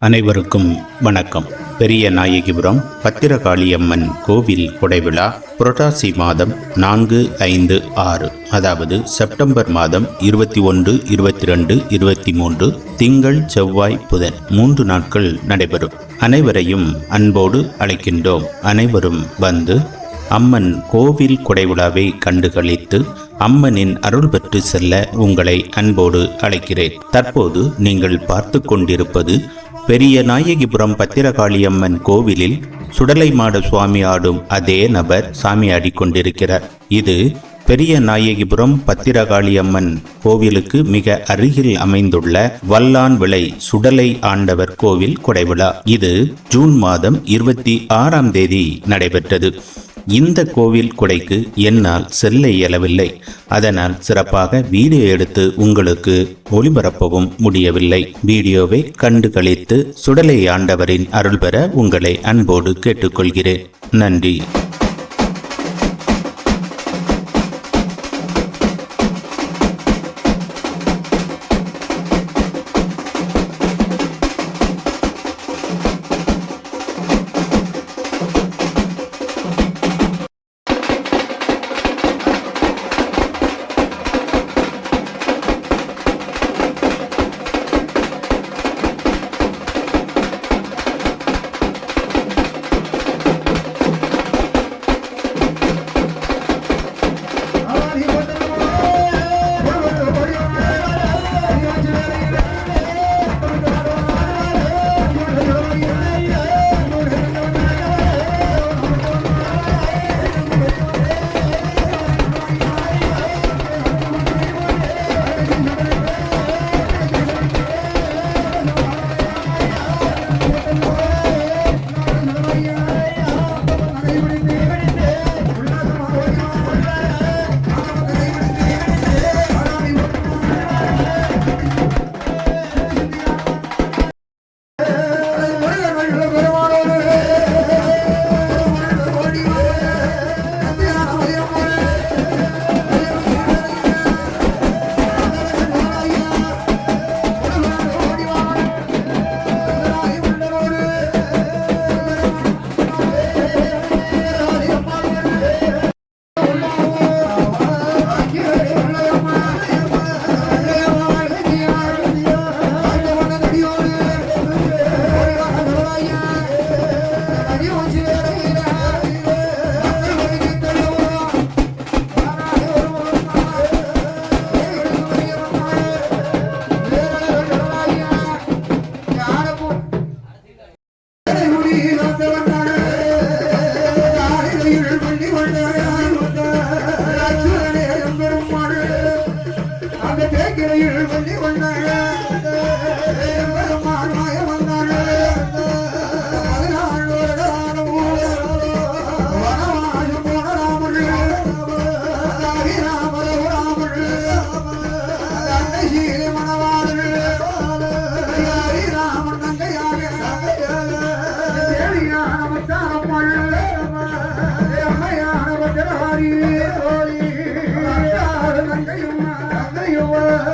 அனைவருக்கும் வணக்கம். பெரிய நாயகிபுரம் பத்திரகாளியம்மன் கோவில் கொடைவிழா புரட்டாசி மாதம் 4, 5, 6 அதாவது செப்டம்பர் மாதம் 21, 22, 23 திங்கள், செவ்வாய், புதன் 3 நாட்கள் நடைபெறும். அனைவரையும் அன்போடு அழைக்கின்றோம். அனைவரும் வந்து அம்மன் கோவில் கொடைவிழாவை கண்டுகளித்து அம்மனின் அருள் பெற்று செல்ல உங்களை அன்போடு அழைக்கிறேன். தற்போது நீங்கள் பார்த்து கொண்டிருப்பது பெரிய நாயகிபுரம் பத்திரகாளியம்மன் கோவிலில் சுடலை மாட சுவாமி ஆடும் அதே நபர் சாமி ஆடிக்கொண்டிருக்கிறார். இது பெரிய நாயகிபுரம் பத்திரகாளியம்மன் கோவிலுக்கு மிக அருகில் அமைந்துள்ள வல்லான் விளை சுடலை ஆண்டவர் கோவில் கொடைவிழா. இது ஜூன் மாதம் 26ஆம் தேதி நடைபெற்றது. இந்த கோவில் கொடைக்கு என்னால் செல்ல இயலவில்லை. அதனால் சிறப்பாக வீடியோ எடுத்து உங்களுக்கு ஒளிபரப்பவும் முடியவில்லை. வீடியோவை கண்டு களித்து சுடலை ஆண்டவரின் அருள் பெற உங்களை அன்போடு கேட்டுக்கொள்கிறேன். நன்றி. Hare